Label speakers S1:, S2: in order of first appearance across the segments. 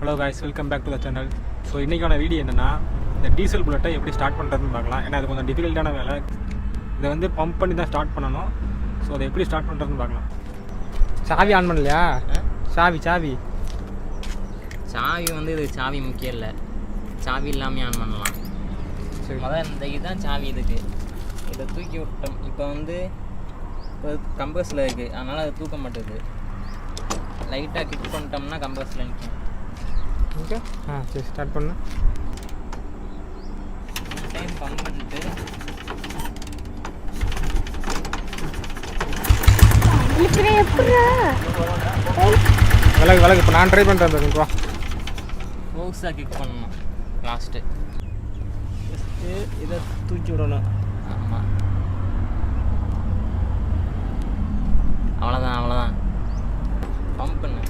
S1: Hello guys, welcome back to the channel. So இன்றைக்கான video என்னென்னா, இந்த டீசல் புல்லட்டை எப்படி ஸ்டார்ட் பண்ணுறதுன்னு பார்க்கலாம். ஏன்னா அது கொஞ்சம் டிஃபிகல்ட்டான வேலை. இதை வந்து பம்ப் பண்ணி தான் ஸ்டார்ட் பண்ணணும். ஸோ அதை எப்படி ஸ்டார்ட் பண்ணுறதுன்னு பார்க்கலாம். சாவி ஆன் பண்ணலையா? சாவி
S2: வந்து இது சாவி முக்கியம் இல்லை, சாவி இல்லாமல் ஆன் பண்ணலாம்.
S1: சரி,
S2: முதல் இந்த இதுதான் சாவி. இதுக்கு இதை தூக்கி விட்டோம். இப்போ வந்து கம்பஸில் இருக்குது, அதனால் அதை தூக்க மாட்டேது. லைட்டாக கிக் பண்ணிட்டோம்னா கம்பஸில் நிற்கும்.
S1: ஓகே, சரி ஸ்டார்ட் பண்ணு.
S2: டைம் பம்ப் பண்ணிட்டு
S1: விலகு இப்போ நான் ட்ரை பண்ணுறேன். வா,
S2: ஃபோர்ஸாக கிக் பண்ணணும். லாஸ்ட்டு
S1: இதை தூக்கி விடணும்.
S2: ஆமாம், அவ்வளோதான். பம்ப் பண்ணு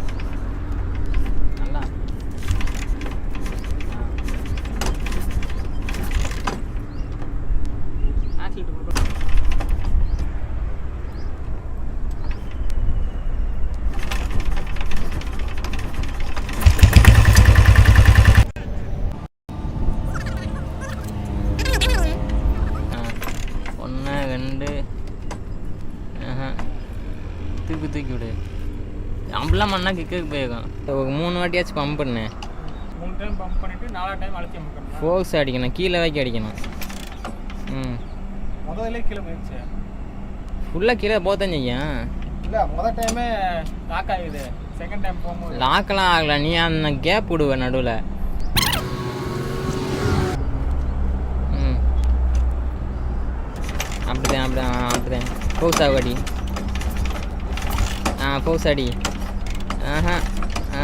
S2: நல்லா. ஒன்று ரெண்டு தூக்கி விடு. அப்படிலாம் பண்ணால் கிக்கு போயிருக்கும். ஒரு 3 வாட்டியாச்சும் பம்ப் பண்ணு.
S1: 3 டைம் பம்ப் பண்ணிவிட்டு 4 டைம் அழுத்தி அமுக்கணும்.
S2: ஃபோர்ஸ் அடிக்கணும், கீழே வைக்க அடிக்கணும்.
S1: முதல்ல கீழே போயிடுச்சு.
S2: ஃபுல்லாக கீழே போத்தான் செய்யும்.
S1: இல்லை, முதல் டைமே லாக் ஆகிடுது. செகண்ட் டைம் போகும்போது
S2: லாக்கெல்லாம் ஆகலை. நீ அந்த கேப் விடுவ நடுவில். அப்படிதான் ஃபோர்ஸ் ஆகடி. ஃபோர்ஸ் அடி.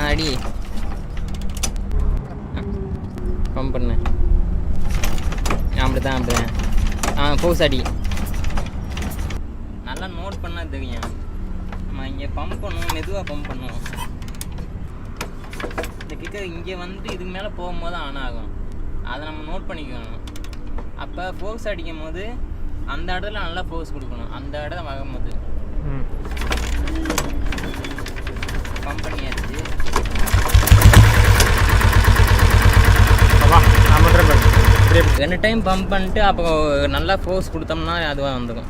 S2: அடி. பம்ப் பண்ணு. அப்படிதான் ஃபோர்ஸ் அடி. நல்லா நோட் பண்ண தெரியும். நம்ம இங்கே பம்ப் பண்ணுவோம், மெதுவாக பம்ப் பண்ணுவோம். இந்த கிக்கர் இங்கே வந்து இதுக்கு மேலே போகும்போது ஆன் ஆகும். அதை நம்ம நோட் பண்ணிக்கணும். அப்போ ஃபோர்ஸ் அடிக்கும் போது அந்த இடத்துல நல்லா ஃபோர்ஸ் கொடுக்கணும். அந்த இடம் வரும்போது பம்ப் பண்ணியாச்சு. ரெண்டு டைம் பம்ப் பண்ணிட்டு அப்போ நல்லா ஃபோர்ஸ் கொடுத்தோம்னா அதுவாக வந்துடும்.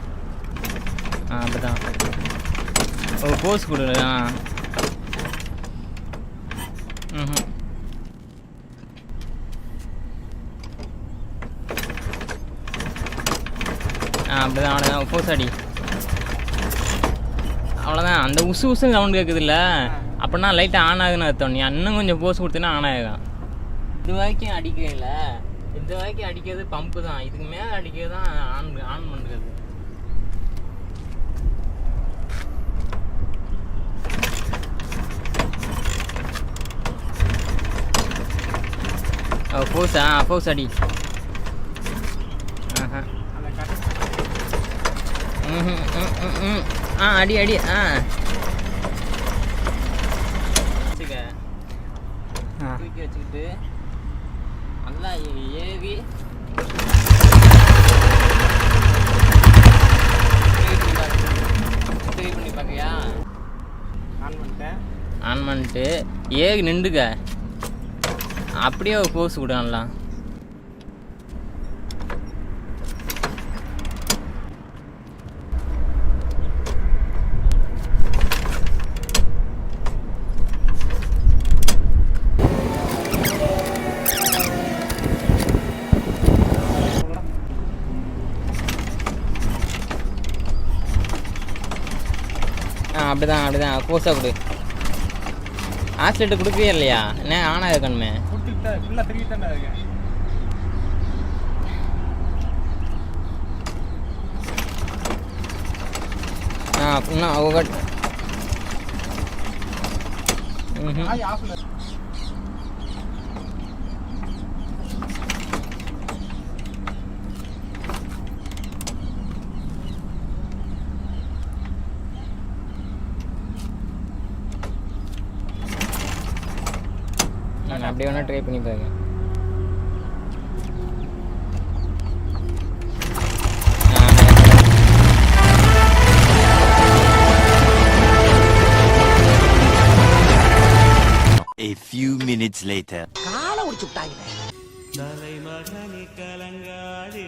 S2: அப்படிதான் ஒரு ஃபோர்ஸ் கொடு. அப்படிதான் அவ்வளோதான் ஃபோர்ஸ் அடி. அவ்வளோதான். அந்த உசு சவுண்ட் கேட்குதுல்ல, அப்படின்னா லைட்டாக ஆன் ஆகுதுன்னு அர்த்தம். நீ இன்னும் கொஞ்சம் போஸ் கொடுத்தீங்கன்னா ஆன் ஆகும். இது வரைக்கும் அடிக்கல, இது வரைக்கும் அடிக்கிறது பம்பு தான். இதுக்கு மேலே அடிக்கிறது தான் ஆன் பண்ணுறது. ஃபோர்ஸ் அடி. அடி. தூக்கி வச்சுக்கிட்டு நல்லா ஏவி பண்ணி பார்க்கியா? ஆன் பண்ணிட்டு ஏவி நின்றுக்க. அப்படியே ஒரு போஸ் கொடு நல்லா. அப்படிதான் போஸாக கொடு. ஆக்சிலேட்டர் கொடுக்கவே இல்லையா? என்ன ஆன் ஆகிருக்கணுமே. அப்படியே வேணால் ட்ரை பண்ணி பாருங்க.
S3: A few minutes later.
S4: காலை உடிச்சு விட்டாங்க.
S5: தலைமகனி கலங்காதே